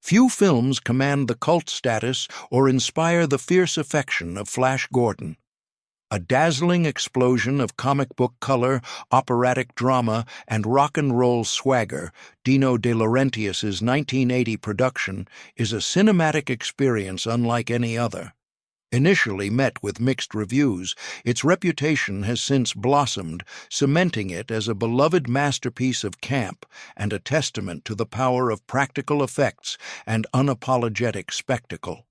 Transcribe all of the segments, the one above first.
Few films command the cult status or inspire the fierce affection of Flash Gordon. A dazzling explosion of comic book color, operatic drama, and rock and roll swagger, Dino De Laurentiis' 1980 production is a cinematic experience unlike any other. Initially met with mixed reviews, its reputation has since blossomed, cementing it as a beloved masterpiece of camp and a testament to the power of practical effects and unapologetic spectacle.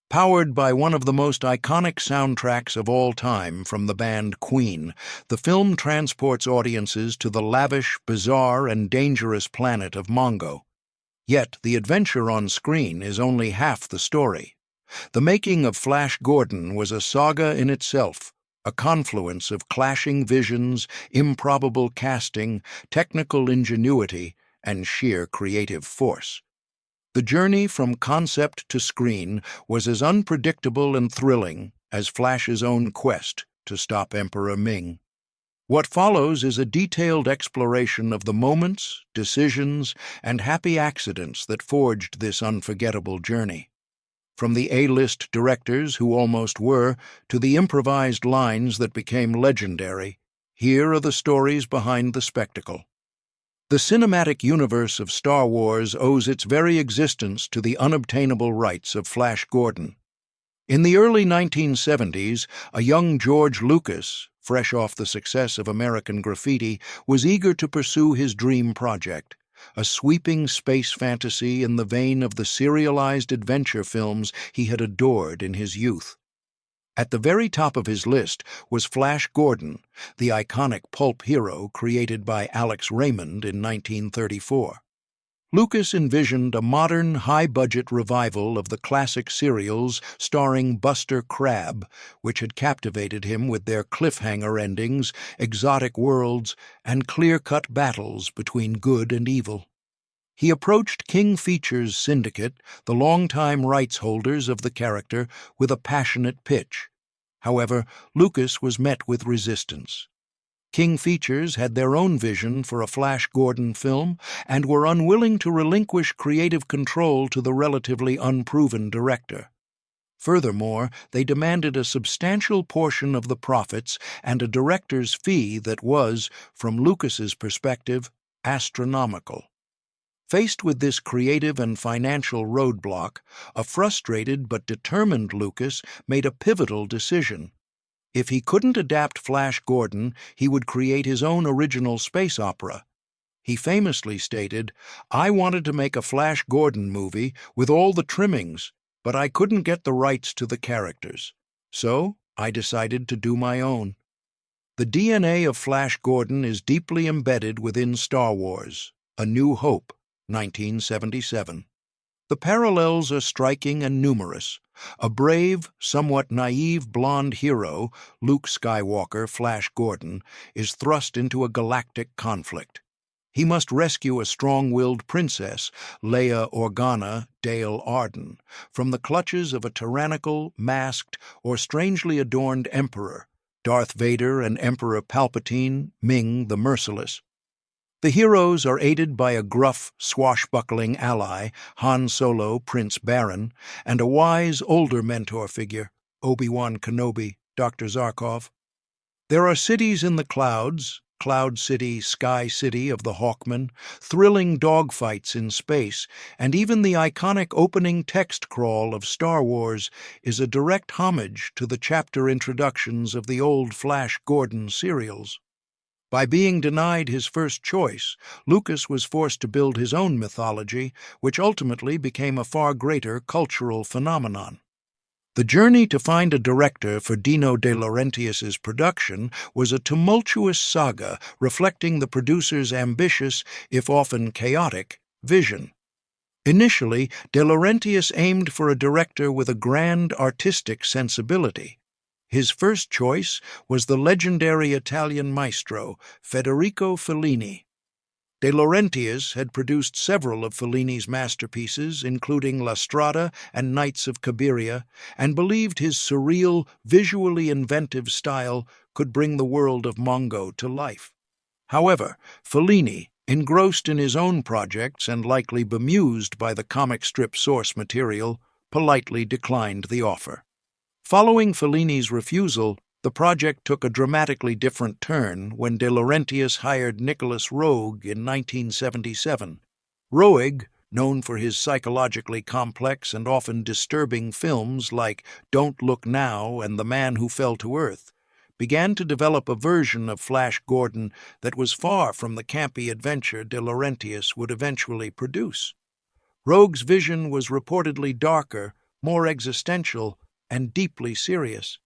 Powered by one of the most iconic soundtracks of all time from the band Queen, the film transports audiences to the lavish, bizarre, and dangerous planet of Mongo. Yet the adventure on screen is only half the story. The making of Flash Gordon was a saga in itself, a confluence of clashing visions, improbable casting, technical ingenuity, and sheer creative force. The journey from concept to screen was as unpredictable and thrilling as Flash's own quest to stop Emperor Ming. What follows is a detailed exploration of the moments, decisions, and happy accidents that forged this unforgettable journey. From the A-list directors who almost were, to the improvised lines that became legendary, here are the stories behind the spectacle. The cinematic universe of Star Wars owes its very existence to the unobtainable rights of Flash Gordon. In the early 1970s, a young George Lucas, fresh off the success of American Graffiti, was eager to pursue his dream project, a sweeping space fantasy in the vein of the serialized adventure films he had adored in his youth. At the very top of his list was Flash Gordon, the iconic pulp hero created by Alex Raymond in 1934. Lucas envisioned a modern, high-budget revival of the classic serials starring Buster Crabbe, which had captivated him with their cliffhanger endings, exotic worlds, and clear-cut battles between good and evil. He approached King Features Syndicate, the longtime rights holders of the character, with a passionate pitch. However, Lucas was met with resistance. King Features had their own vision for a Flash Gordon film and were unwilling to relinquish creative control to the relatively unproven director. Furthermore, they demanded a substantial portion of the profits and a director's fee that was, from Lucas's perspective, astronomical. Faced with this creative and financial roadblock, a frustrated but determined Lucas made a pivotal decision. If he couldn't adapt Flash Gordon, he would create his own original space opera. He famously stated, "I wanted to make a Flash Gordon movie with all the trimmings, but I couldn't get the rights to the characters. So I decided to do my own." The DNA of Flash Gordon is deeply embedded within Star Wars, A New Hope, 1977. The parallels are striking and numerous. A brave, somewhat naive blonde hero, Luke Skywalker, Flash Gordon, is thrust into a galactic conflict. He must rescue a strong-willed princess, Leia Organa Dale Arden, from the clutches of a tyrannical, masked, or strangely adorned emperor, Darth Vader and Emperor Palpatine, Ming the Merciless. The heroes are aided by a gruff, swashbuckling ally, Han Solo, Prince Baron, and a wise, older mentor figure, Obi-Wan Kenobi, Dr. Zarkov. There are cities in the clouds, Cloud City, Sky City of the Hawkmen, thrilling dogfights in space, and even the iconic opening text crawl of Star Wars is a direct homage to the chapter introductions of the old Flash Gordon serials. By being denied his first choice, Lucas was forced to build his own mythology, which ultimately became a far greater cultural phenomenon. The journey to find a director for Dino De Laurentiis' production was a tumultuous saga reflecting the producer's ambitious, if often chaotic, vision. Initially, De Laurentiis aimed for a director with a grand artistic sensibility. His first choice was the legendary Italian maestro, Federico Fellini. De Laurentiis had produced several of Fellini's masterpieces, including La Strada and Nights of Cabiria, and believed his surreal, visually inventive style could bring the world of Mongo to life. However, Fellini, engrossed in his own projects and likely bemused by the comic strip source material, politely declined the offer. Following Fellini's refusal, the project took a dramatically different turn when De Laurentiis hired Nicholas Roeg in 1977. Roeg, known for his psychologically complex and often disturbing films like Don't Look Now and The Man Who Fell to Earth, began to develop a version of Flash Gordon that was far from the campy adventure De Laurentiis would eventually produce. Roeg's vision was reportedly darker, more existential, and deeply serious.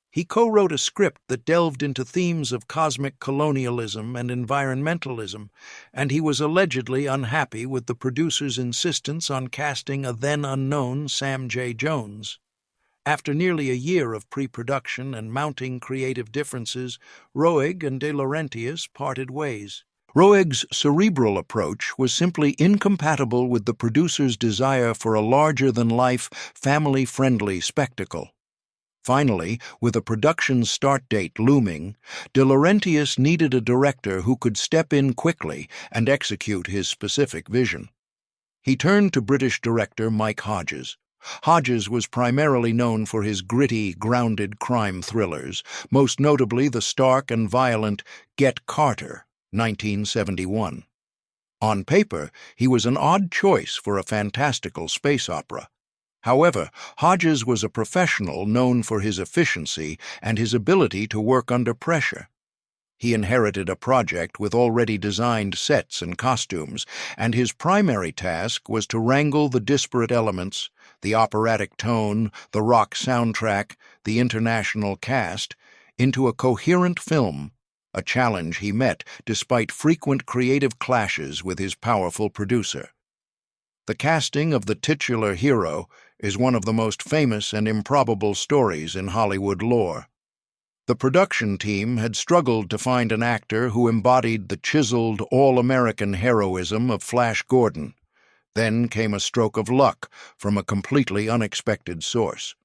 He co-wrote a script that delved into themes of cosmic colonialism and environmentalism, and he was allegedly unhappy with the producer's insistence on casting a then-unknown Sam J. Jones. After nearly a year of pre-production and mounting creative differences, Roeg and De Laurentiis parted ways. Roeg's cerebral approach was simply incompatible with the producer's desire for a larger-than-life, family-friendly spectacle. Finally, with a production start date looming, De Laurentiis needed a director who could step in quickly and execute his specific vision. He turned to British director Mike Hodges. Hodges was primarily known for his gritty, grounded crime thrillers, most notably the stark and violent Get Carter, 1971. On paper, he was an odd choice for a fantastical space opera. However, Hodges was a professional known for his efficiency and his ability to work under pressure. He inherited a project with already designed sets and costumes, and his primary task was to wrangle the disparate elements, the operatic tone, the rock soundtrack, the international cast, into a coherent film, a challenge he met despite frequent creative clashes with his powerful producer. The casting of the titular hero is one of the most famous and improbable stories in Hollywood lore. The production team had struggled to find an actor who embodied the chiseled, all-American heroism of Flash Gordon. Then came a stroke of luck from a completely unexpected source.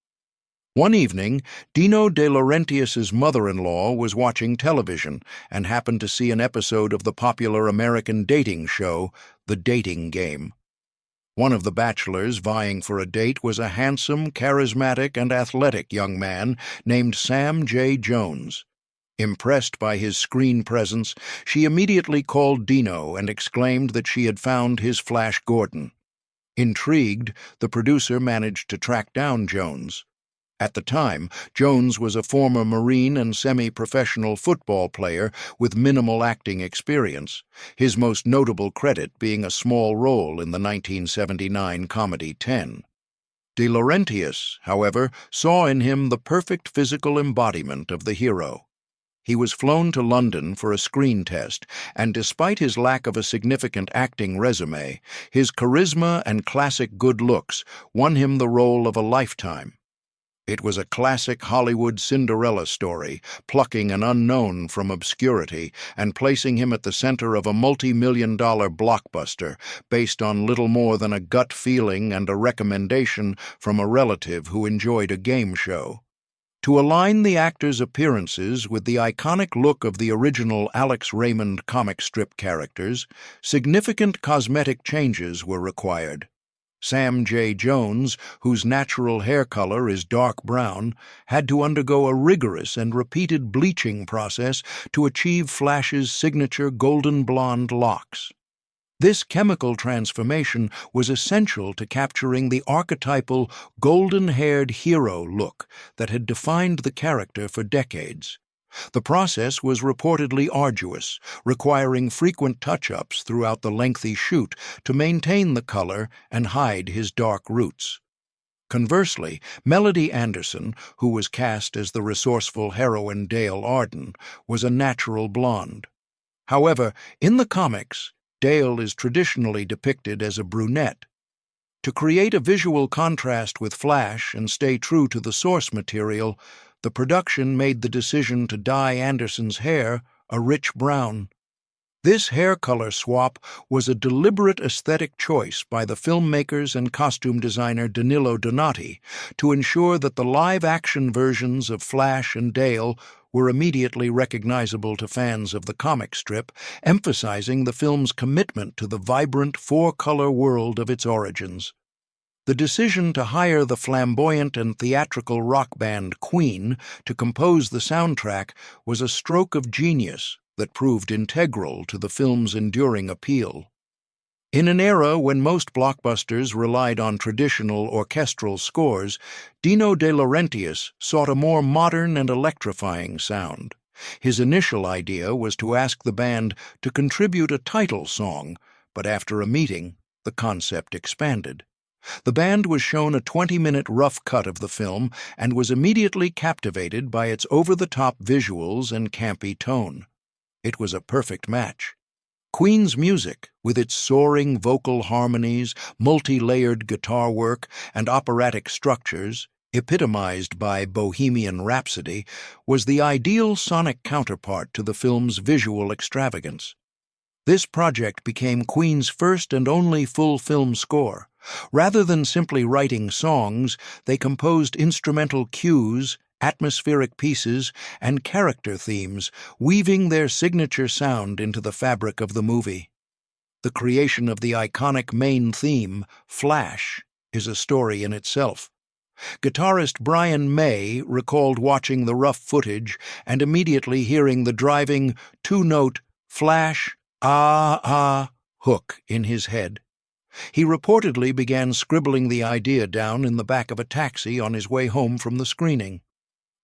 One evening, Dino de Laurentiis' mother-in-law was watching television and happened to see an episode of the popular American dating show, The Dating Game. One of the bachelors vying for a date was a handsome, charismatic, and athletic young man named Sam J. Jones. Impressed by his screen presence, she immediately called Dino and exclaimed that she had found his Flash Gordon. Intrigued, the producer managed to track down Jones. At the time, Jones was a former Marine and semi-professional football player with minimal acting experience, his most notable credit being a small role in the 1979 comedy 10. De Laurentiis, however, saw in him the perfect physical embodiment of the hero. He was flown to London for a screen test, and despite his lack of a significant acting resume, his charisma and classic good looks won him the role of a lifetime. It was a classic Hollywood Cinderella story, plucking an unknown from obscurity and placing him at the center of a multi-million-dollar blockbuster based on little more than a gut feeling and a recommendation from a relative who enjoyed a game show. To align the actor's appearances with the iconic look of the original Alex Raymond comic strip characters, significant cosmetic changes were required. Sam J. Jones, whose natural hair color is dark brown, had to undergo a rigorous and repeated bleaching process to achieve Flash's signature golden blonde locks. This chemical transformation was essential to capturing the archetypal golden-haired hero look that had defined the character for decades. The process was reportedly arduous, requiring frequent touch-ups throughout the lengthy shoot to maintain the color and hide his dark roots. Conversely, Melody Anderson, who was cast as the resourceful heroine Dale Arden, was a natural blonde. However, in the comics, Dale is traditionally depicted as a brunette. To create a visual contrast with Flash and stay true to the source material, the production made the decision to dye Anderson's hair a rich brown. This hair color swap was a deliberate aesthetic choice by the filmmakers and costume designer Danilo Donati to ensure that the live-action versions of Flash and Dale were immediately recognizable to fans of the comic strip, emphasizing the film's commitment to the vibrant four-color world of its origins. The decision to hire the flamboyant and theatrical rock band Queen to compose the soundtrack was a stroke of genius that proved integral to the film's enduring appeal. In an era when most blockbusters relied on traditional orchestral scores, Dino de Laurentiis sought a more modern and electrifying sound. His initial idea was to ask the band to contribute a title song, but after a meeting, the concept expanded. The band was shown a 20-minute rough cut of the film and was immediately captivated by its over-the-top visuals and campy tone. It was a perfect match. Queen's music, with its soaring vocal harmonies, multi-layered guitar work, and operatic structures, epitomized by Bohemian Rhapsody, was the ideal sonic counterpart to the film's visual extravagance. This project became Queen's first and only full film score. Rather than simply writing songs, they composed instrumental cues, atmospheric pieces, and character themes, weaving their signature sound into the fabric of the movie. The creation of the iconic main theme, Flash, is a story in itself. Guitarist Brian May recalled watching the rough footage and immediately hearing the driving two-note Flash, ah, hook in his head. He reportedly began scribbling the idea down in the back of a taxi on his way home from the screening.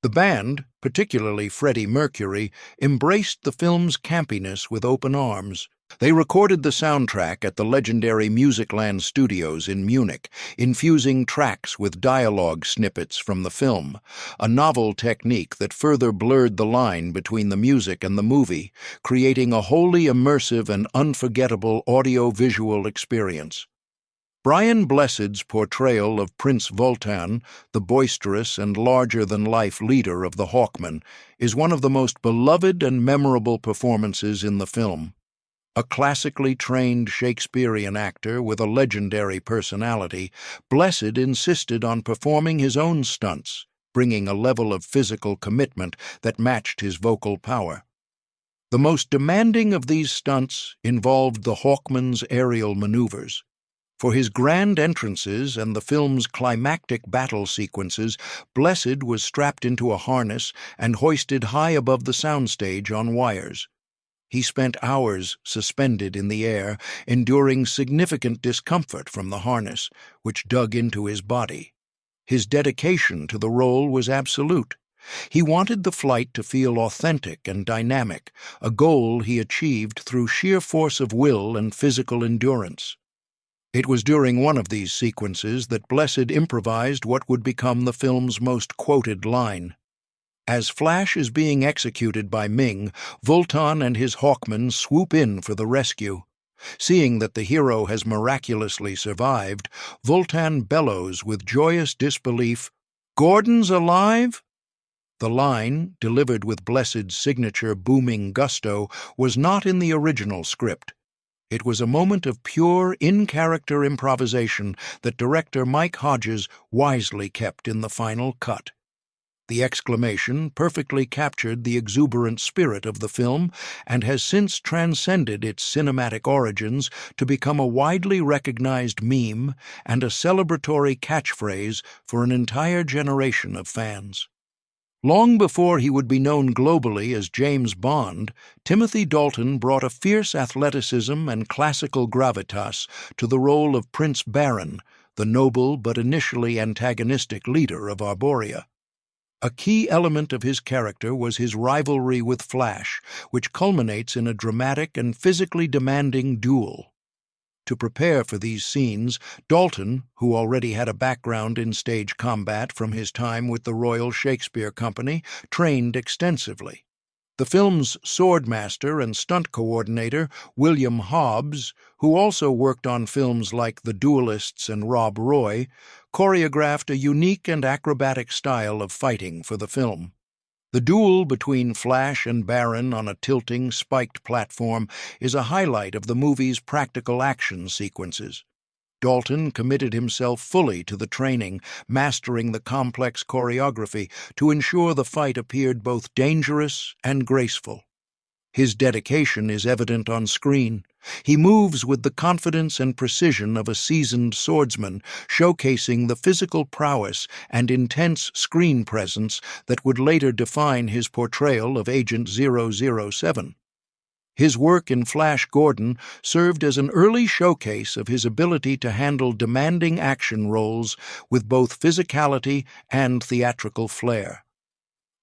The band, particularly Freddie Mercury, embraced the film's campiness with open arms. They recorded the soundtrack at the legendary Musicland Studios in Munich, infusing tracks with dialogue snippets from the film, a novel technique that further blurred the line between the music and the movie, creating a wholly immersive and unforgettable audio-visual experience. Brian Blessed's portrayal of Prince Vultan, the boisterous and larger-than-life leader of the Hawkmen, is one of the most beloved and memorable performances in the film. A classically trained Shakespearean actor with a legendary personality, Blessed insisted on performing his own stunts, bringing a level of physical commitment that matched his vocal power. The most demanding of these stunts involved the Hawkmen's aerial maneuvers. For his grand entrances and the film's climactic battle sequences, Blessed was strapped into a harness and hoisted high above the soundstage on wires. He spent hours suspended in the air, enduring significant discomfort from the harness, which dug into his body. His dedication to the role was absolute. He wanted the flight to feel authentic and dynamic, a goal he achieved through sheer force of will and physical endurance. It was during one of these sequences that Blessed improvised what would become the film's most quoted line. As Flash is being executed by Ming, Vultan and his Hawkmen swoop in for the rescue. Seeing that the hero has miraculously survived, Vultan bellows with joyous disbelief, "Gordon's alive?" The line, delivered with Blessed's signature booming gusto, was not in the original script. It was a moment of pure, in-character improvisation that director Mike Hodges wisely kept in the final cut. The exclamation perfectly captured the exuberant spirit of the film and has since transcended its cinematic origins to become a widely recognized meme and a celebratory catchphrase for an entire generation of fans. Long before he would be known globally as James Bond, Timothy Dalton brought a fierce athleticism and classical gravitas to the role of Prince Baron, the noble but initially antagonistic leader of Arborea. A key element of his character was his rivalry with Flash, which culminates in a dramatic and physically demanding duel. To prepare for these scenes, Dalton, who already had a background in stage combat from his time with the Royal Shakespeare Company, trained extensively. The film's swordmaster and stunt coordinator, William Hobbs, who also worked on films like The Duelists and Rob Roy, choreographed a unique and acrobatic style of fighting for the film. The duel between Flash and Baron on a tilting, spiked platform is a highlight of the movie's practical action sequences. Dalton committed himself fully to the training, mastering the complex choreography to ensure the fight appeared both dangerous and graceful. His dedication is evident on screen. He moves with the confidence and precision of a seasoned swordsman, showcasing the physical prowess and intense screen presence that would later define his portrayal of Agent 007. His work in Flash Gordon served as an early showcase of his ability to handle demanding action roles with both physicality and theatrical flair.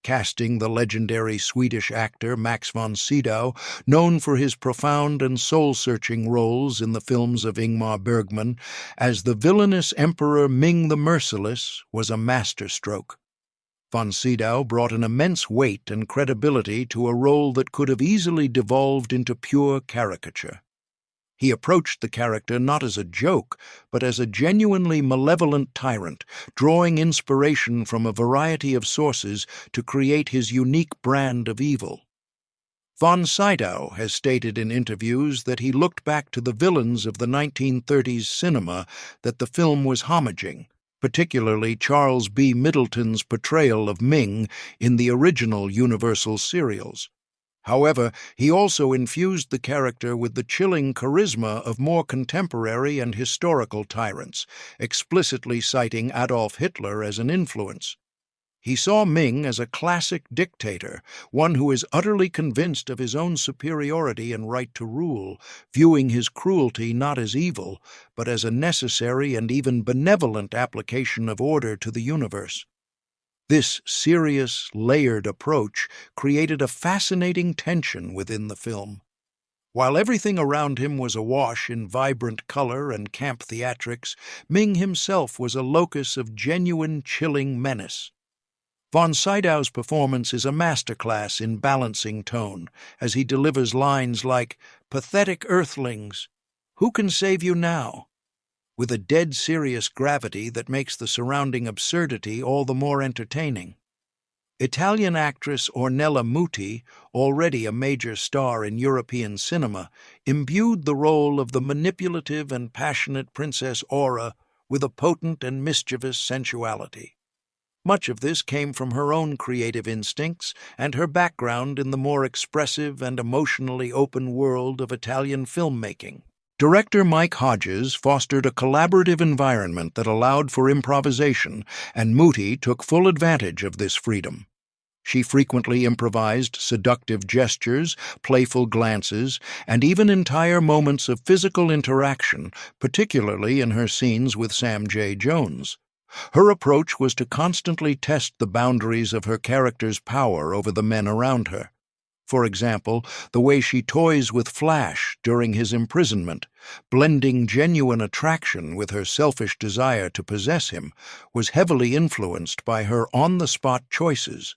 Casting the legendary Swedish actor Max von Sydow, known for his profound and soul-searching roles in the films of Ingmar Bergman, as the villainous Emperor Ming the Merciless was a masterstroke. Von Sydow brought an immense weight and credibility to a role that could have easily devolved into pure caricature. He approached the character not as a joke, but as a genuinely malevolent tyrant, drawing inspiration from a variety of sources to create his unique brand of evil. Von Sydow has stated in interviews that he looked back to the villains of the 1930s cinema that the film was homaging, particularly Charles B. Middleton's portrayal of Ming in the original Universal serials. However, he also infused the character with the chilling charisma of more contemporary and historical tyrants, explicitly citing Adolf Hitler as an influence. He saw Ming as a classic dictator, one who is utterly convinced of his own superiority and right to rule, viewing his cruelty not as evil, but as a necessary and even benevolent application of order to the universe. This serious, layered approach created a fascinating tension within the film. While everything around him was awash in vibrant color and camp theatrics, Ming himself was a locus of genuine, chilling menace. Von Sydow's performance is a masterclass in balancing tone, as he delivers lines like, "Pathetic earthlings, who can save you now?" with a dead-serious gravity that makes the surrounding absurdity all the more entertaining. Italian actress Ornella Muti, already a major star in European cinema, imbued the role of the manipulative and passionate Princess Aura with a potent and mischievous sensuality. Much of this came from her own creative instincts and her background in the more expressive and emotionally open world of Italian filmmaking. Director Mike Hodges fostered a collaborative environment that allowed for improvisation, and Muti took full advantage of this freedom. She frequently improvised seductive gestures, playful glances, and even entire moments of physical interaction, particularly in her scenes with Sam J. Jones. Her approach was to constantly test the boundaries of her character's power over the men around her. For example, the way she toys with Flash during his imprisonment, blending genuine attraction with her selfish desire to possess him, was heavily influenced by her on-the-spot choices.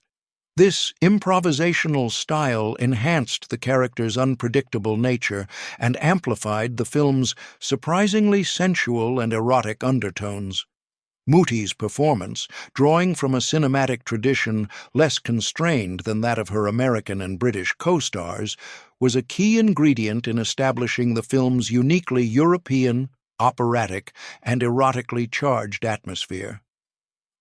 This improvisational style enhanced the character's unpredictable nature and amplified the film's surprisingly sensual and erotic undertones. Muti's performance, drawing from a cinematic tradition less constrained than that of her American and British co-stars, was a key ingredient in establishing the film's uniquely European, operatic, and erotically charged atmosphere.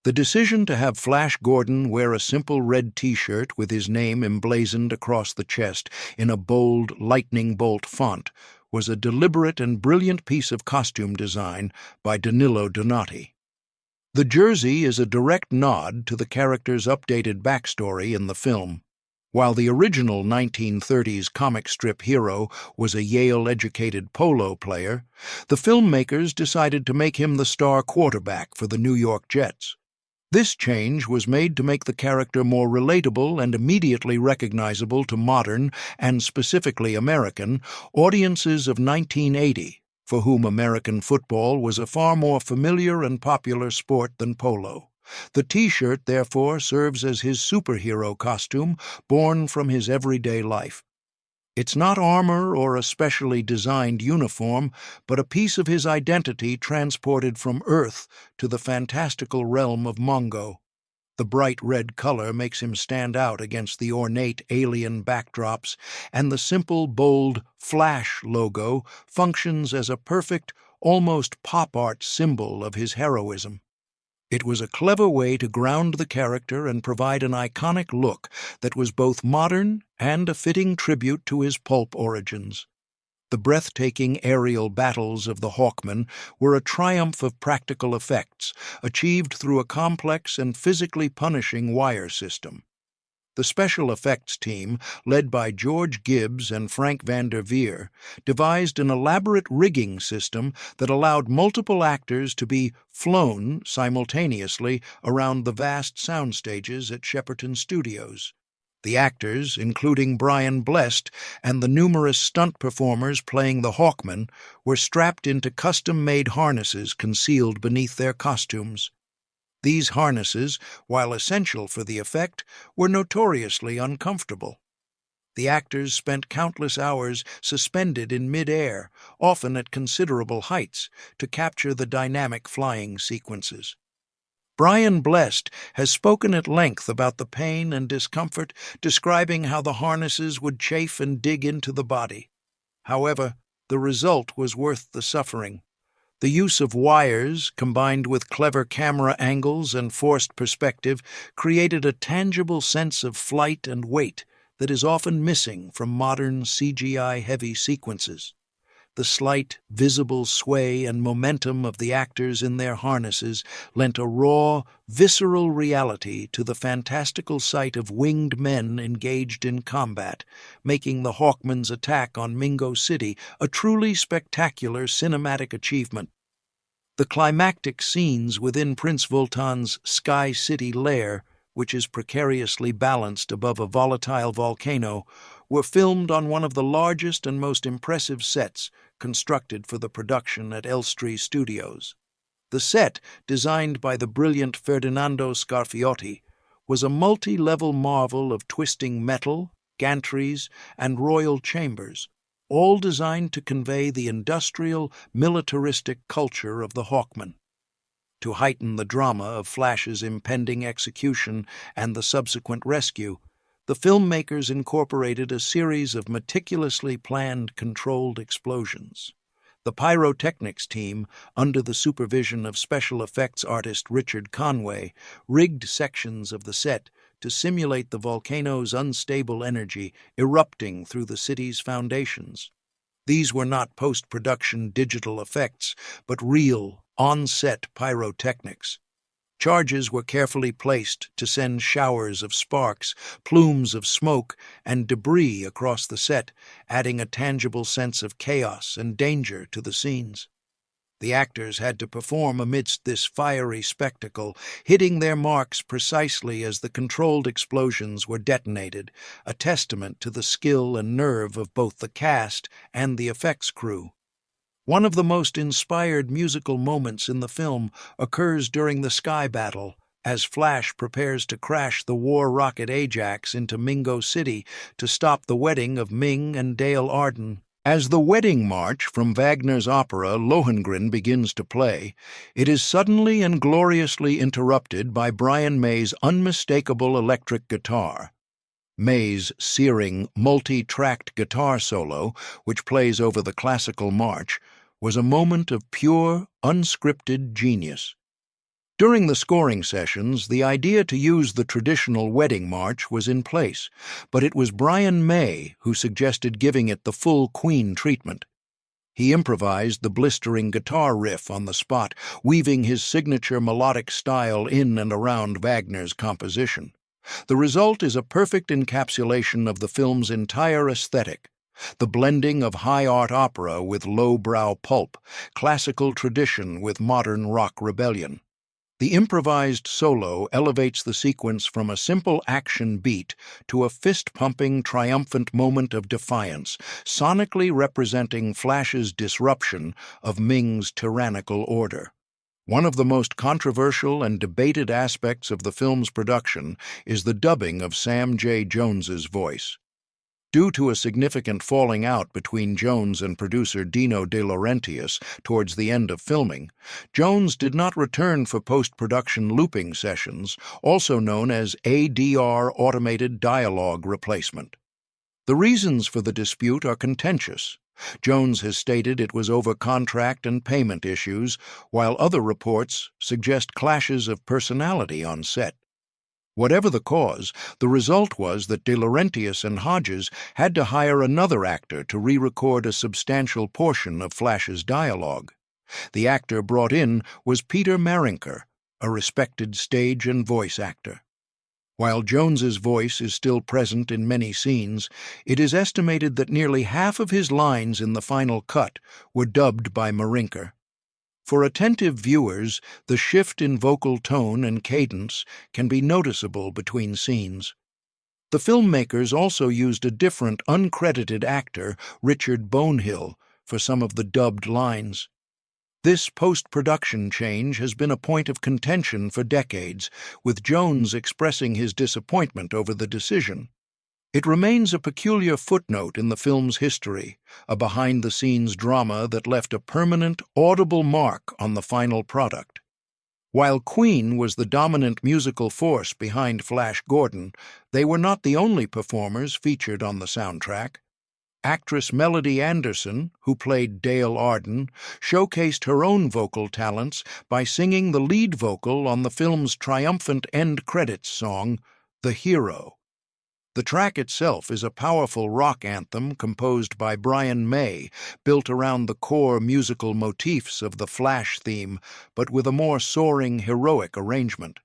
The decision to have Flash Gordon wear a simple red T-shirt with his name emblazoned across the chest in a bold, lightning bolt font was a deliberate and brilliant piece of costume design by Danilo Donati. The jersey is a direct nod to the character's updated backstory in the film. While the original 1930s comic strip hero was a Yale-educated polo player, the filmmakers decided to make him the star quarterback for the New York Jets. This change was made to make the character more relatable and immediately recognizable to modern, and specifically American, audiences of 1980. For whom American football was a far more familiar and popular sport than polo. The T-shirt, therefore, serves as his superhero costume, born from his everyday life. It's not armor or a specially designed uniform, but a piece of his identity transported from Earth to the fantastical realm of Mongo. The bright red color makes him stand out against the ornate alien backdrops, and the simple, bold Flash logo functions as a perfect, almost pop art symbol of his heroism. It was a clever way to ground the character and provide an iconic look that was both modern and a fitting tribute to his pulp origins. The breathtaking aerial battles of the Hawkmen were a triumph of practical effects, achieved through a complex and physically punishing wire system. The special effects team, led by George Gibbs and Frank van der Veer, devised an elaborate rigging system that allowed multiple actors to be flown simultaneously around the vast sound stages at Shepperton Studios. The actors, including Brian Blessed and the numerous stunt performers playing the Hawkmen, were strapped into custom-made harnesses concealed beneath their costumes. These harnesses, while essential for the effect, were notoriously uncomfortable. The actors spent countless hours suspended in mid-air, often at considerable heights, to capture the dynamic flying sequences. Brian Blessed has spoken at length about the pain and discomfort, describing how the harnesses would chafe and dig into the body. However, the result was worth the suffering. The use of wires, combined with clever camera angles and forced perspective, created a tangible sense of flight and weight that is often missing from modern CGI-heavy sequences. The slight, visible sway and momentum of the actors in their harnesses lent a raw, visceral reality to the fantastical sight of winged men engaged in combat, making the Hawkmen's attack on Mingo City a truly spectacular cinematic achievement. The climactic scenes within Prince Vultan's Sky City Lair, which is precariously balanced above a volatile volcano, were filmed on one of the largest and most impressive sets constructed for the production at Elstree Studios. The set, designed by the brilliant Ferdinando Scarfiotti, was a multi-level marvel of twisting metal, gantries, and royal chambers, all designed to convey the industrial, militaristic culture of the Hawkmen. To heighten the drama of Flash's impending execution and the subsequent rescue, the filmmakers incorporated a series of meticulously planned controlled explosions. The pyrotechnics team, under the supervision of special effects artist Richard Conway, rigged sections of the set to simulate the volcano's unstable energy erupting through the city's foundations. These were not post-production digital effects, but real, on-set pyrotechnics. Charges were carefully placed to send showers of sparks, plumes of smoke, and debris across the set, adding a tangible sense of chaos and danger to the scenes. The actors had to perform amidst this fiery spectacle, hitting their marks precisely as the controlled explosions were detonated, a testament to the skill and nerve of both the cast and the effects crew. One of the most inspired musical moments in the film occurs during the sky battle, as Flash prepares to crash the war rocket Ajax into Mingo City to stop the wedding of Ming and Dale Arden. As the wedding march from Wagner's opera Lohengrin begins to play, it is suddenly and gloriously interrupted by Brian May's unmistakable electric guitar. May's searing, multi-tracked guitar solo, which plays over the classical march, was a moment of pure, unscripted genius. During the scoring sessions, the idea to use the traditional wedding march was in place, but it was Brian May who suggested giving it the full Queen treatment. He improvised the blistering guitar riff on the spot, weaving his signature melodic style in and around Wagner's composition. The result is a perfect encapsulation of the film's entire aesthetic, the blending of high art opera with low-brow pulp, classical tradition with modern rock rebellion. The improvised solo elevates the sequence from a simple action beat to a fist-pumping, triumphant moment of defiance, sonically representing Flash's disruption of Ming's tyrannical order. One of the most controversial and debated aspects of the film's production is the dubbing of Sam J. Jones's voice. Due to a significant falling out between Jones and producer Dino de Laurentiis towards the end of filming, Jones did not return for post-production looping sessions, also known as ADR automated dialogue replacement. The reasons for the dispute are contentious, Jones has stated it was over contract and payment issues, while other reports suggest clashes of personality on set. Whatever the cause, the result was that De Laurentiis and Hodges had to hire another actor to re-record a substantial portion of Flash's dialogue. The actor brought in was Peter Marinker, a respected stage and voice actor. While Jones's voice is still present in many scenes, it is estimated that nearly half of his lines in the final cut were dubbed by Marinker. For attentive viewers, the shift in vocal tone and cadence can be noticeable between scenes. The filmmakers also used a different, uncredited actor, Richard Bonehill, for some of the dubbed lines. This post-production change has been a point of contention for decades, with Jones expressing his disappointment over the decision. It remains a peculiar footnote in the film's history, a behind-the-scenes drama that left a permanent, audible mark on the final product. While Queen was the dominant musical force behind Flash Gordon, they were not the only performers featured on the soundtrack. Actress Melody Anderson, who played Dale Arden, showcased her own vocal talents by singing the lead vocal on the film's triumphant end credits song, The Hero. The track itself is a powerful rock anthem composed by Brian May, built around the core musical motifs of the Flash theme, but with a more soaring, heroic arrangement.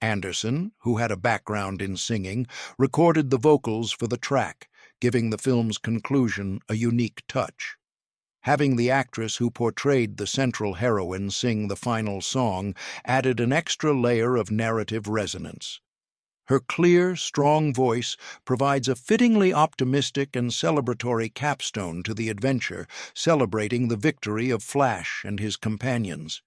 Anderson, who had a background in singing, recorded the vocals for the track, giving the film's conclusion a unique touch. Having the actress who portrayed the central heroine sing the final song added an extra layer of narrative resonance. Her clear, strong voice provides a fittingly optimistic and celebratory capstone to the adventure, celebrating the victory of Flash and his companions.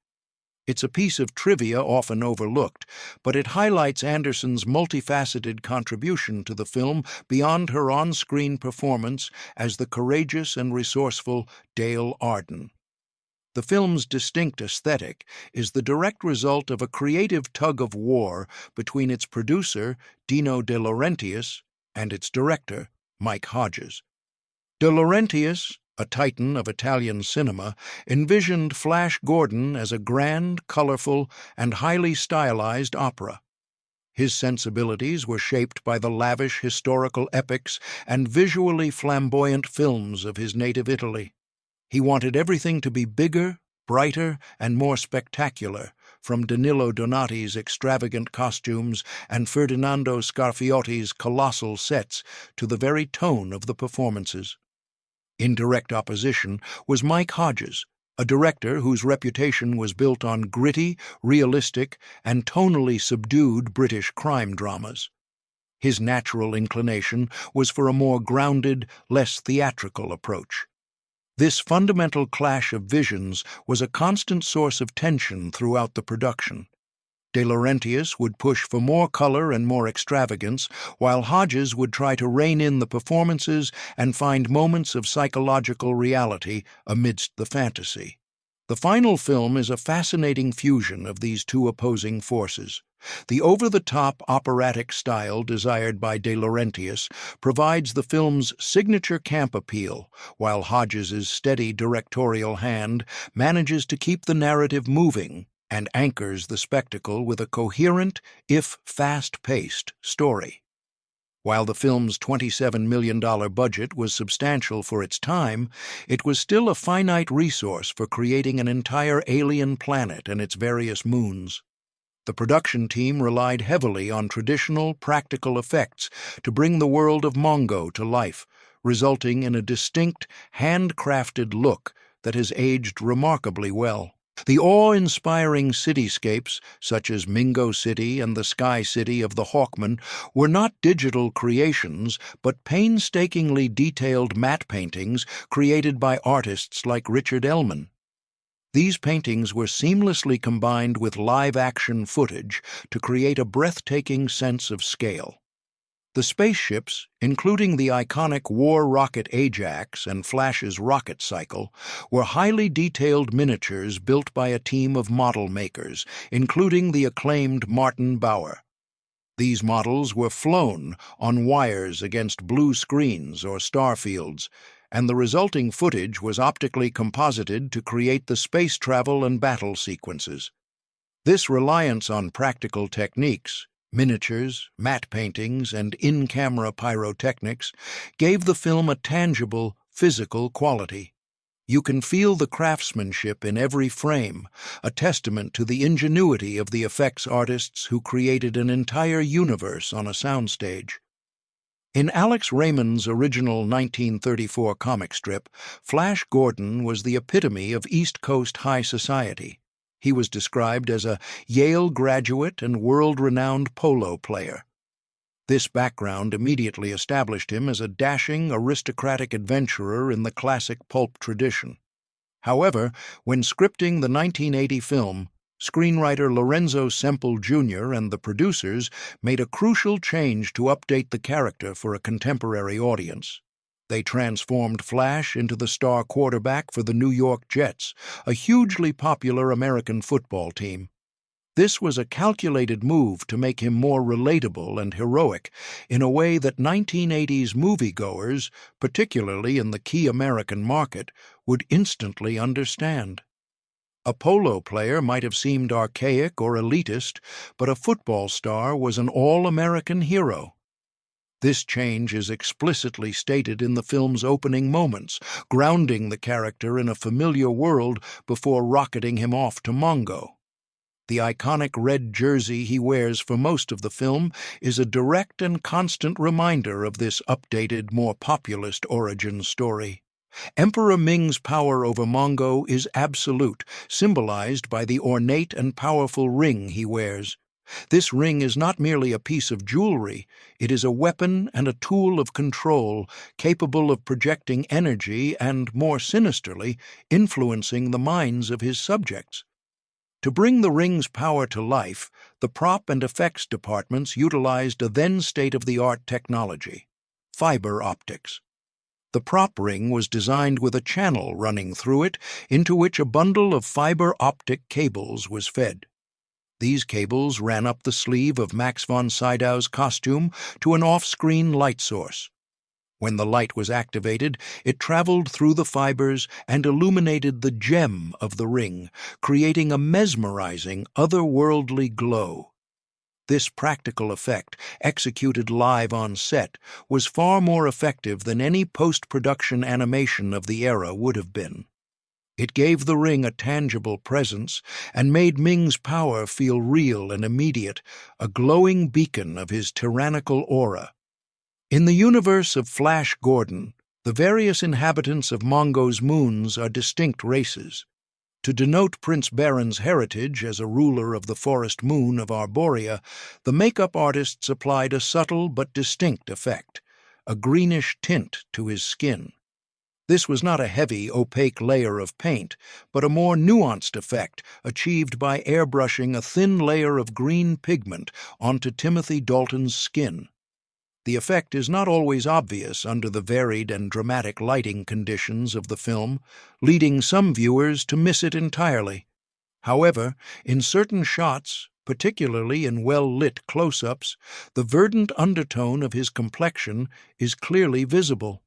It's a piece of trivia often overlooked, but it highlights Anderson's multifaceted contribution to the film beyond her on-screen performance as the courageous and resourceful Dale Arden. The film's distinct aesthetic is the direct result of a creative tug-of-war between its producer, Dino De Laurentiis, and its director, Mike Hodges. De Laurentiis, a titan of Italian cinema, envisioned Flash Gordon as a grand, colorful, and highly stylized opera. His sensibilities were shaped by the lavish historical epics and visually flamboyant films of his native Italy. He wanted everything to be bigger, brighter, and more spectacular, from Danilo Donati's extravagant costumes and Ferdinando Scarfiotti's colossal sets to the very tone of the performances. In direct opposition was Mike Hodges, a director whose reputation was built on gritty, realistic, and tonally subdued British crime dramas. His natural inclination was for a more grounded, less theatrical approach. This fundamental clash of visions was a constant source of tension throughout the production. De Laurentiis would push for more color and more extravagance, while Hodges would try to rein in the performances and find moments of psychological reality amidst the fantasy. The final film is a fascinating fusion of these two opposing forces. The over-the-top operatic style desired by De Laurentiis provides the film's signature camp appeal, while Hodges's steady directorial hand manages to keep the narrative moving and anchors the spectacle with a coherent, if fast-paced, story. While the film's $27 million budget was substantial for its time, it was still a finite resource for creating an entire alien planet and its various moons. The production team relied heavily on traditional, practical effects to bring the world of Mongo to life, resulting in a distinct, handcrafted look that has aged remarkably well. The awe-inspiring cityscapes, such as Mingo City and the Sky City of the Hawkmen, were not digital creations, but painstakingly detailed matte paintings created by artists like Richard Ellman. These paintings were seamlessly combined with live-action footage to create a breathtaking sense of scale. The spaceships, including the iconic war rocket Ajax and Flash's rocket cycle, were highly detailed miniatures built by a team of model makers, including the acclaimed Martin Bauer. These models were flown on wires against blue screens or star fields, and the resulting footage was optically composited to create the space travel and battle sequences. This reliance on practical techniques, miniatures, matte paintings, and in-camera pyrotechnics, gave the film a tangible, physical quality. You can feel the craftsmanship in every frame, a testament to the ingenuity of the effects artists who created an entire universe on a soundstage. In Alex Raymond's original 1934 comic strip, Flash Gordon was the epitome of East Coast high society. He was described as a Yale graduate and world-renowned polo player. This background immediately established him as a dashing, aristocratic adventurer in the classic pulp tradition. However, when scripting the 1980 film, screenwriter Lorenzo Semple Jr. and the producers made a crucial change to update the character for a contemporary audience. They transformed Flash into the star quarterback for the New York Jets, a hugely popular American football team. This was a calculated move to make him more relatable and heroic in a way that 1980s moviegoers, particularly in the key American market, would instantly understand. A polo player might have seemed archaic or elitist, but a football star was an all-American hero. This change is explicitly stated in the film's opening moments, grounding the character in a familiar world before rocketing him off to Mongo. The iconic red jersey he wears for most of the film is a direct and constant reminder of this updated, more populist origin story. Emperor Ming's power over Mongo is absolute, symbolized by the ornate and powerful ring he wears. This ring is not merely a piece of jewelry, it is a weapon and a tool of control, capable of projecting energy and, more sinisterly, influencing the minds of his subjects. To bring the ring's power to life, the prop and effects departments utilized a then state-of-the-art technology, fiber optics. The prop ring was designed with a channel running through it into which a bundle of fiber optic cables was fed. These cables ran up the sleeve of Max von Sydow's costume to an off-screen light source. When the light was activated, it traveled through the fibers and illuminated the gem of the ring, creating a mesmerizing, otherworldly glow. This practical effect, executed live on set, was far more effective than any post-production animation of the era would have been. It gave the ring a tangible presence and made Ming's power feel real and immediate, a glowing beacon of his tyrannical aura. In the universe of Flash Gordon, the various inhabitants of Mongo's moons are distinct races. To denote Prince Baron's heritage as a ruler of the forest moon of Arborea, the makeup artists applied a subtle but distinct effect, a greenish tint to his skin. This was not a heavy, opaque layer of paint, but a more nuanced effect achieved by airbrushing a thin layer of green pigment onto Timothy Dalton's skin. The effect is not always obvious under the varied and dramatic lighting conditions of the film, leading some viewers to miss it entirely. However, in certain shots, particularly in well-lit close-ups, the verdant undertone of his complexion is clearly visible.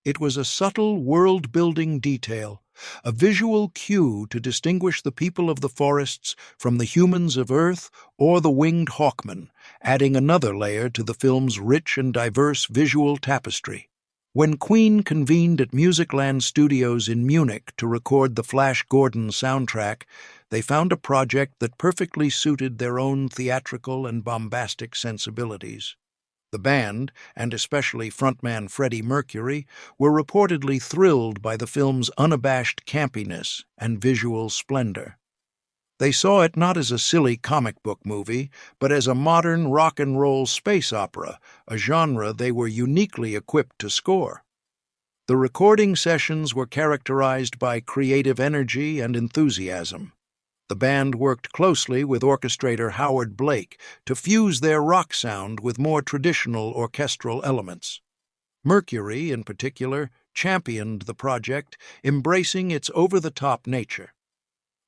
It was a subtle world-building detail, a visual cue to distinguish the people of the forests from the humans of Earth or the winged Hawkmen, adding another layer to the film's rich and diverse visual tapestry. When Queen convened at Musicland Studios in Munich to record the Flash Gordon soundtrack, they found a project that perfectly suited their own theatrical and bombastic sensibilities. The band, and especially frontman Freddie Mercury, were reportedly thrilled by the film's unabashed campiness and visual splendor. They saw it not as a silly comic book movie, but as a modern rock and roll space opera, a genre they were uniquely equipped to score. The recording sessions were characterized by creative energy and enthusiasm. The band worked closely with orchestrator Howard Blake to fuse their rock sound with more traditional orchestral elements. Mercury, in particular, championed the project, embracing its over-the-top nature.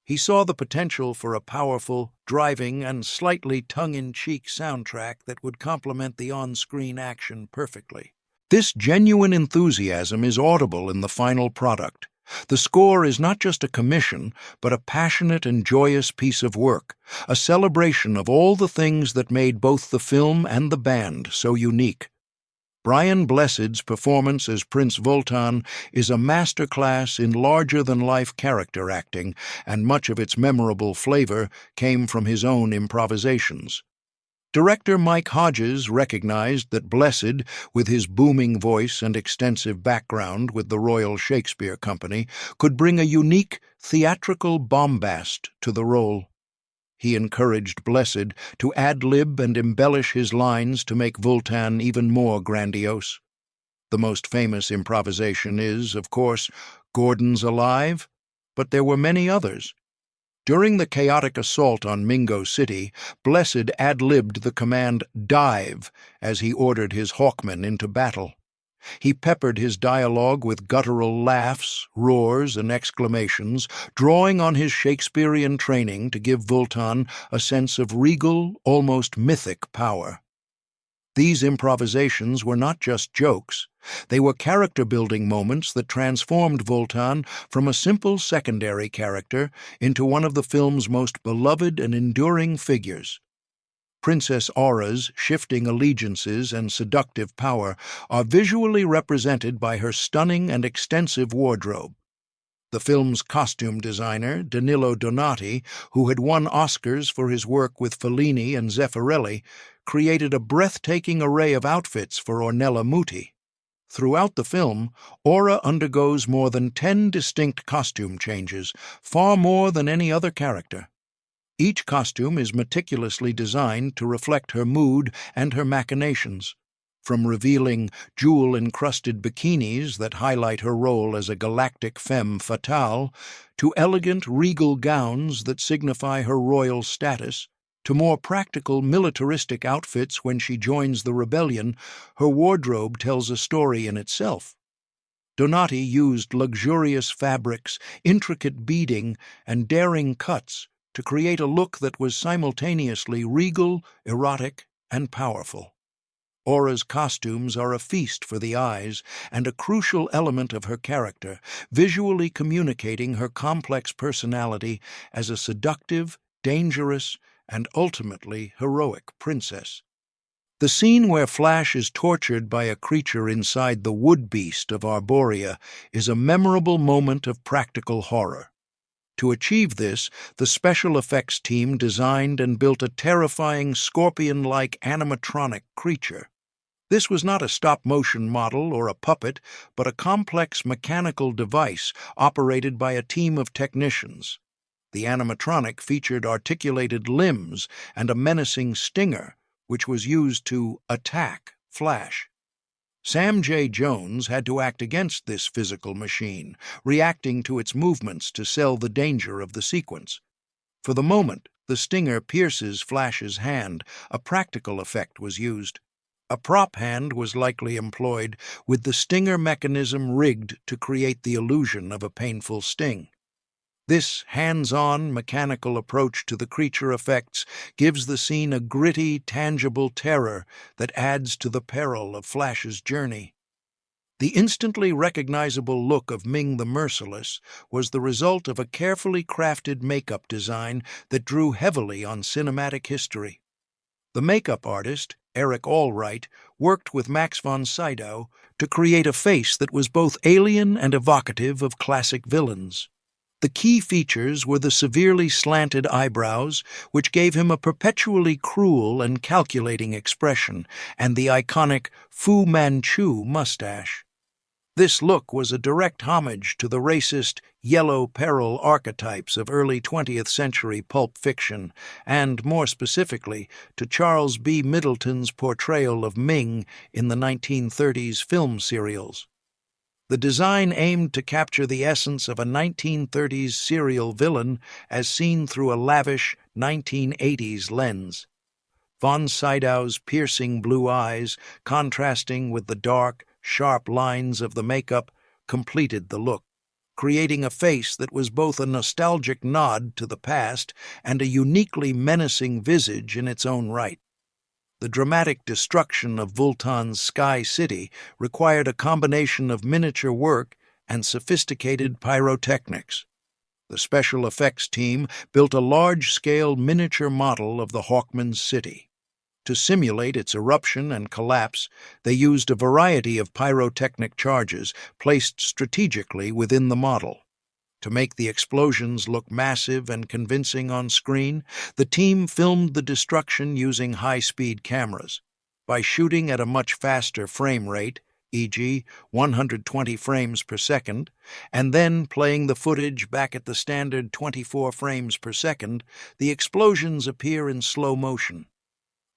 He saw the potential for a powerful, driving, and slightly tongue-in-cheek soundtrack that would complement the on-screen action perfectly. This genuine enthusiasm is audible in the final product. The score is not just a commission, but a passionate and joyous piece of work, a celebration of all the things that made both the film and the band so unique. Brian Blessed's performance as Prince Vultan is a masterclass in larger-than-life character acting, and much of its memorable flavor came from his own improvisations. Director Mike Hodges recognized that Blessed, with his booming voice and extensive background with the Royal Shakespeare Company, could bring a unique, theatrical bombast to the role. He encouraged Blessed to ad-lib and embellish his lines to make Vultan even more grandiose. The most famous improvisation is, of course, "Gordon's alive," but there were many others. During the chaotic assault on Mingo City, Blessed ad-libbed the command "dive" as he ordered his Hawkmen into battle. He peppered his dialogue with guttural laughs, roars, and exclamations, drawing on his Shakespearean training to give Vultan a sense of regal, almost mythic power. These improvisations were not just jokes. They were character-building moments that transformed Vultan from a simple secondary character into one of the film's most beloved and enduring figures. Princess Aura's shifting allegiances and seductive power are visually represented by her stunning and extensive wardrobe. The film's costume designer, Danilo Donati, who had won Oscars for his work with Fellini and Zeffirelli, created a breathtaking array of outfits for Ornella Muti. Throughout the film, Aura undergoes more than 10 distinct costume changes, far more than any other character. Each costume is meticulously designed to reflect her mood and her machinations, from revealing jewel-encrusted bikinis that highlight her role as a galactic femme fatale, to elegant, regal gowns that signify her royal status, to more practical militaristic outfits when she joins the rebellion. Her wardrobe tells a story in itself. Donati used luxurious fabrics, intricate beading, and daring cuts to create a look that was simultaneously regal, erotic, and powerful. Aura's costumes are a feast for the eyes and a crucial element of her character, visually communicating her complex personality as a seductive, dangerous, and ultimately heroic princess. The scene where Flash is tortured by a creature inside the wood beast of Arborea is a memorable moment of practical horror. To achieve this, the special effects team designed and built a terrifying scorpion-like animatronic creature. This was not a stop-motion model or a puppet, but a complex mechanical device operated by a team of technicians. The animatronic featured articulated limbs and a menacing stinger, which was used to attack Flash. Sam J. Jones had to act against this physical machine, reacting to its movements to sell the danger of the sequence. For the moment, the stinger pierces Flash's hand. A practical effect was used. A prop hand was likely employed, with the stinger mechanism rigged to create the illusion of a painful sting. This hands-on, mechanical approach to the creature effects gives the scene a gritty, tangible terror that adds to the peril of Flash's journey. The instantly recognizable look of Ming the Merciless was the result of a carefully crafted makeup design that drew heavily on cinematic history. The makeup artist, Eric Allwright, worked with Max von Sydow to create a face that was both alien and evocative of classic villains. The key features were the severely slanted eyebrows, which gave him a perpetually cruel and calculating expression, and the iconic Fu Manchu mustache. This look was a direct homage to the racist yellow peril archetypes of early 20th century pulp fiction, and, more specifically, to Charles B. Middleton's portrayal of Ming in the 1930s film serials. The design aimed to capture the essence of a 1930s serial villain as seen through a lavish 1980s lens. Von Sydow's piercing blue eyes, contrasting with the dark, sharp lines of the makeup, completed the look, creating a face that was both a nostalgic nod to the past and a uniquely menacing visage in its own right. The dramatic destruction of Vultan's Sky City required a combination of miniature work and sophisticated pyrotechnics. The special effects team built a large-scale miniature model of the Hawkmen's city. To simulate its eruption and collapse, they used a variety of pyrotechnic charges placed strategically within the model. To make the explosions look massive and convincing on screen, the team filmed the destruction using high-speed cameras. By shooting at a much faster frame rate, e.g., 120 frames per second, and then playing the footage back at the standard 24 frames per second, the explosions appear in slow motion.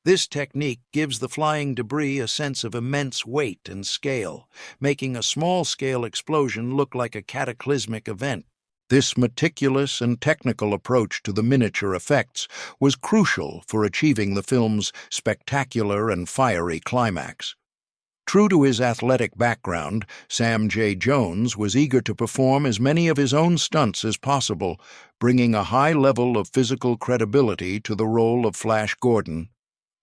This technique gives the flying debris a sense of immense weight and scale, making a small-scale explosion look like a cataclysmic event. This meticulous and technical approach to the miniature effects was crucial for achieving the film's spectacular and fiery climax. True to his athletic background, Sam J. Jones was eager to perform as many of his own stunts as possible, bringing a high level of physical credibility to the role of Flash Gordon.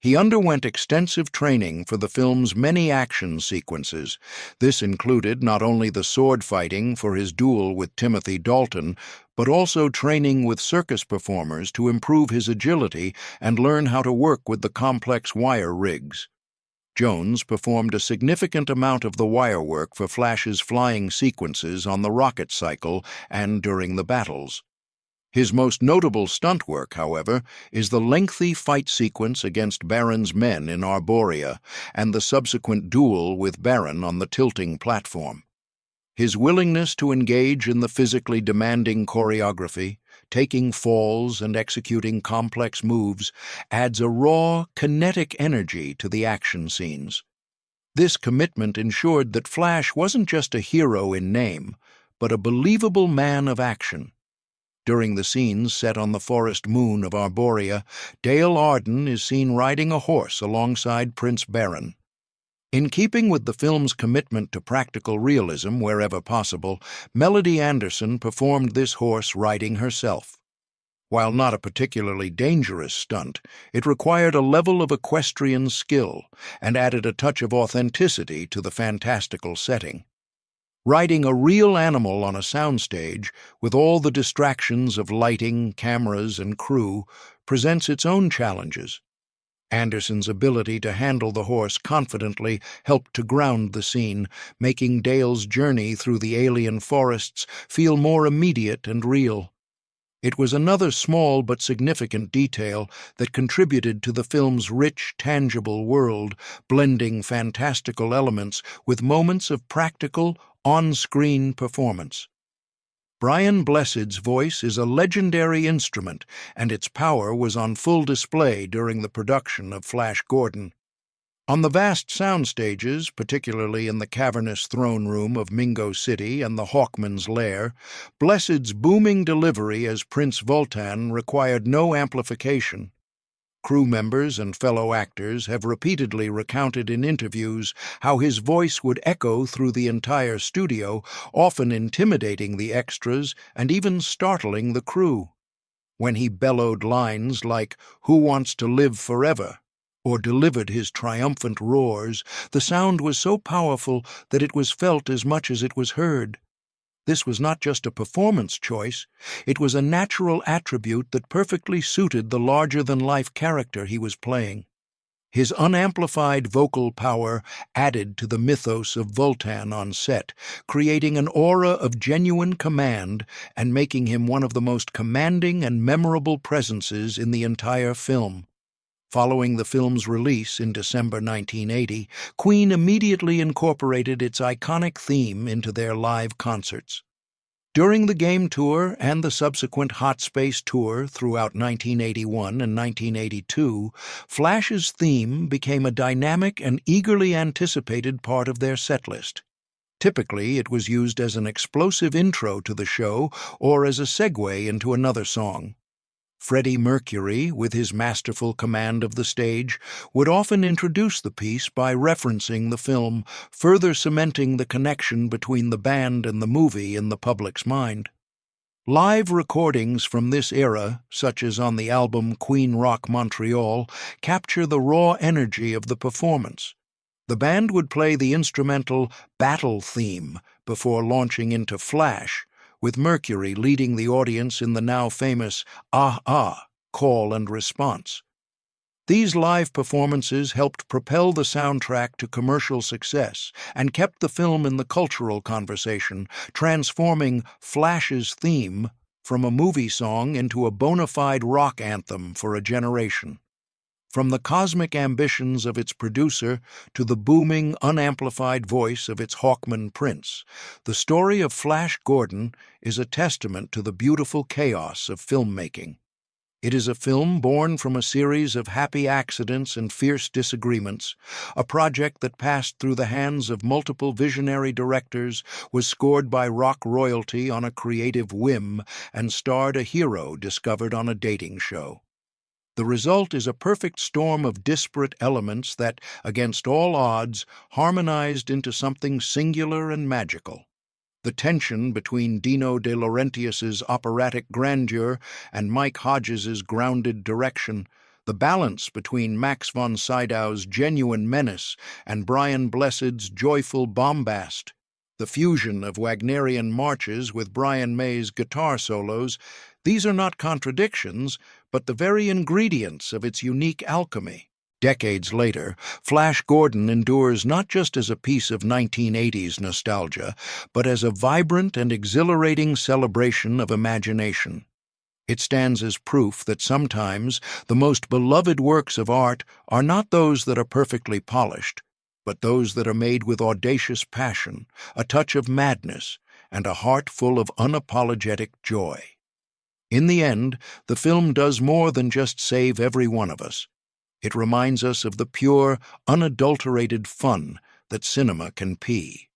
He underwent extensive training for the film's many action sequences. This included not only the sword fighting for his duel with Timothy Dalton, but also training with circus performers to improve his agility and learn how to work with the complex wire rigs. Jones performed a significant amount of the wire work for Flash's flying sequences on the rocket cycle and during the battles. His most notable stunt work, however, is the lengthy fight sequence against Baron's men in Arborea and the subsequent duel with Baron on the tilting platform. His willingness to engage in the physically demanding choreography, taking falls and executing complex moves, adds a raw, kinetic energy to the action scenes. This commitment ensured that Flash wasn't just a hero in name, but a believable man of action. During the scenes set on the forest moon of Arborea, Dale Arden is seen riding a horse alongside Prince Baron. In keeping with the film's commitment to practical realism wherever possible, Melody Anderson performed this horse riding herself. While not a particularly dangerous stunt, it required a level of equestrian skill and added a touch of authenticity to the fantastical setting. Riding a real animal on a soundstage, with all the distractions of lighting, cameras, and crew, presents its own challenges. Anderson's ability to handle the horse confidently helped to ground the scene, making Dale's journey through the alien forests feel more immediate and real. It was another small but significant detail that contributed to the film's rich, tangible world, blending fantastical elements with moments of practical, on-screen performance. Brian Blessed's voice is a legendary instrument, and its power was on full display during the production of Flash Gordon. On the vast sound stages, particularly in the cavernous throne room of Mongo City and the Hawkmen's Lair, Blessed's booming delivery as Prince Vultan required no amplification. Crew members and fellow actors have repeatedly recounted in interviews how his voice would echo through the entire studio, often intimidating the extras and even startling the crew. When he bellowed lines like, "Who wants to live forever?" or delivered his triumphant roars, the sound was so powerful that it was felt as much as it was heard. This was not just a performance choice, it was a natural attribute that perfectly suited the larger-than-life character he was playing. His unamplified vocal power added to the mythos of Vultan on set, creating an aura of genuine command and making him one of the most commanding and memorable presences in the entire film. Following the film's release in December 1980, Queen immediately incorporated its iconic theme into their live concerts. During the game tour and the subsequent Hot Space tour throughout 1981 and 1982, Flash's theme became a dynamic and eagerly anticipated part of their setlist. Typically, it was used as an explosive intro to the show or as a segue into another song. Freddie Mercury, with his masterful command of the stage, would often introduce the piece by referencing the film, further cementing the connection between the band and the movie in the public's mind. Live recordings from this era, such as on the album Queen Rock Montreal, capture the raw energy of the performance. The band would play the instrumental battle theme before launching into Flash, with Mercury leading the audience in the now famous Ah-Ah call and response. These live performances helped propel the soundtrack to commercial success and kept the film in the cultural conversation, transforming Flash's theme from a movie song into a bona fide rock anthem for a generation. From the cosmic ambitions of its producer to the booming, unamplified voice of its Hawkmen prince, the story of Flash Gordon is a testament to the beautiful chaos of filmmaking. It is a film born from a series of happy accidents and fierce disagreements, a project that passed through the hands of multiple visionary directors, was scored by rock royalty on a creative whim, and starred a hero discovered on a dating show. The result is a perfect storm of disparate elements that, against all odds, harmonized into something singular and magical. The tension between Dino de Laurentiis' operatic grandeur and Mike Hodges' grounded direction, the balance between Max von Sydow's genuine menace and Brian Blessed's joyful bombast, the fusion of Wagnerian marches with Brian May's guitar solos, these are not contradictions, but the very ingredients of its unique alchemy. Decades later, Flash Gordon endures not just as a piece of 1980s nostalgia, but as a vibrant and exhilarating celebration of imagination. It stands as proof that sometimes the most beloved works of art are not those that are perfectly polished, but those that are made with audacious passion, a touch of madness, and a heart full of unapologetic joy. In the end, the film does more than just save every one of us. It reminds us of the pure, unadulterated fun that cinema can be.